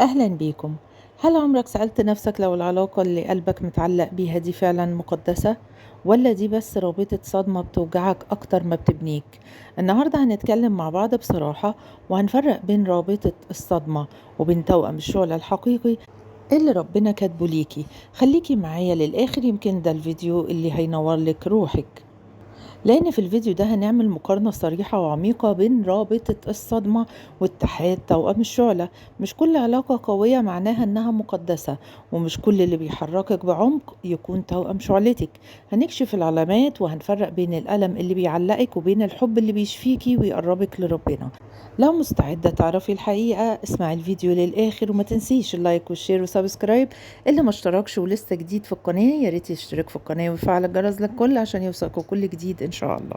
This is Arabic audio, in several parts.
أهلا بيكم. هل عمرك سألت نفسك لو العلاقة اللي قلبك متعلق بيها دي فعلا مقدسة، ولا دي بس رابطة صدمة بتوجعك أكتر ما بتبنيك؟ النهاردة هنتكلم مع بعض بصراحة، وهنفرق بين رابطة الصدمة وبين توأم الشعلة الحقيقي اللي ربنا كاتبه ليكي. خليكي معايا للآخر، يمكن ده الفيديو اللي هينور لك روحك، لأن في الفيديو ده هنعمل مقارنة صريحة وعميقة بين رابطة الصدمة واتحاد توأم الشعلة. مش كل علاقة قوية معناها إنها مقدسة، ومش كل اللي بيحركك بعمق يكون توأم شعلتك. هنكشف العلامات وهنفرق بين الألم اللي بيعلقك وبين الحب اللي بيشفيكي ويقربك لربنا. لو مستعدة تعرفي الحقيقة، اسمعي الفيديو للآخر، وما تنسيش اللايك والشير وسبسكرايب. اللي ما اشتركش ولسه جديد في القناة يا ريت يشترك في القناة ويفعل الجرس للكل عشان يوصلكوا كل جديد إن شاء الله.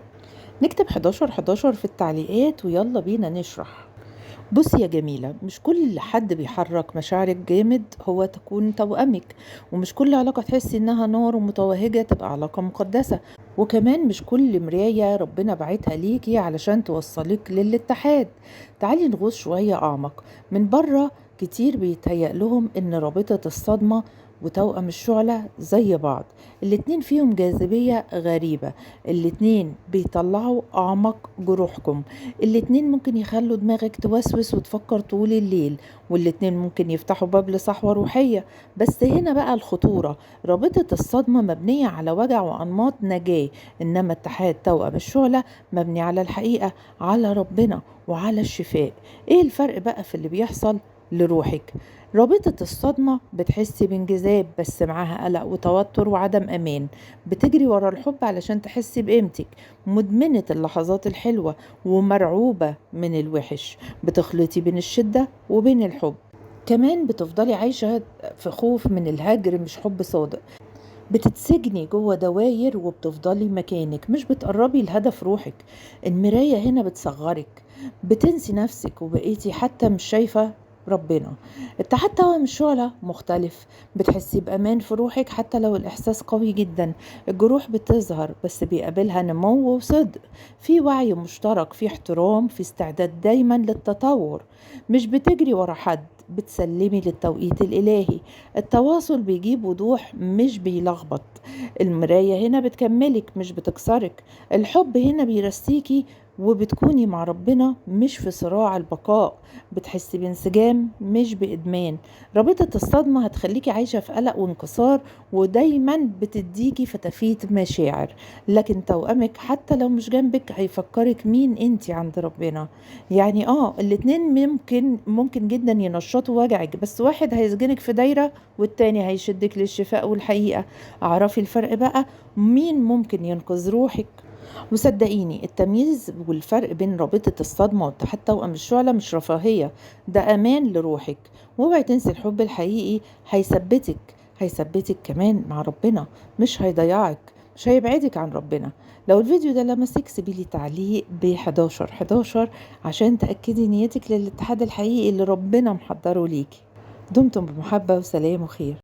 نكتب 11 11 في التعليقات ويلا بينا نشرح. بصي يا جميلة، مش كل حد بيحرك مشاعرك جامد هو تكون توأمك، ومش كل علاقة تحسي إنها نار ومتوهجة تبقى علاقة مقدسة، وكمان مش كل مراية ربنا بعتها ليكي علشان توصلك للاتحاد. تعالي نغوص شوية أعمق. من بره كتير بيتهيأ لهم إن رابطة الصدمة وتوأم الشعلة زي بعض، الاتنين فيهم جاذبية غريبة، الاتنين بيطلعوا أعمق جروحكم، الاتنين ممكن يخلوا دماغك توسوس وتفكر طول الليل، والاتنين ممكن يفتحوا باب لصحوة روحية. بس هنا بقى الخطورة، رابطة الصدمة مبنية على وجع وأنماط نجاة، إنما اتحاد توأم الشعلة مبني على الحقيقة، على ربنا وعلى الشفاء. ايه الفرق بقى في اللي بيحصل لروحك؟ رابطة الصدمة بتحسي بانجذاب بس معاها قلق وتوتر وعدم أمان، بتجري ورا الحب علشان تحسي بقيمتك، مدمنة اللحظات الحلوة ومرعوبة من الوحش، بتخلطي بين الشدة وبين الحب، كمان بتفضلي عايشة في خوف من الهجر مش حب صادق، بتتسجني جوه دواير وبتفضلي مكانك مش بتقربي لهدف روحك. المراية هنا بتصغرك، بتنسي نفسك وبقيتي حتى مش شايفة ربنا. اتحاد توأم الشعلة مختلف، بتحسي بأمان في روحك حتى لو الإحساس قوي جدا، الجروح بتظهر بس بيقابلها نمو وصدق، في وعي مشترك، في احترام، في استعداد دايما للتطور. مش بتجري ورا حد، بتسلمي للتوقيت الإلهي. التواصل بيجيب وضوح مش بيلخبط، المراية هنا بتكملك مش بتكسرك، الحب هنا بيرسيكي وبتكوني مع ربنا مش في صراع البقاء، بتحسي بانسجام مش بإدمان. رابطة الصدمة هتخليكي عايشة في قلق وانكسار ودايما بتديكي فتافيت مشاعر، لكن توأمك حتى لو مش جنبك هيفكرك مين انتي عند ربنا. يعني الاتنين ممكن جدا ينشطوا وجعك، بس واحد هيسجنك في دايرة والتاني هيشدك للشفاء والحقيقة. اعرفي الفرق بقى، مين ممكن ينقذ روحك. وصدقيني التمييز والفرق بين رابطة الصدمة واتحاد توأم الشعلة مش رفاهية، ده أمان لروحك. واوعي تنسي الحب الحقيقي هيثبتك كمان مع ربنا، مش هيضيعك، مش هيبعدك عن ربنا. لو الفيديو ده لمسك سيبيلي تعليق ب 11 11 عشان تأكدي نيتك للاتحاد الحقيقي اللي ربنا محضره ليكي. دمتم بمحبة وسلام وخير.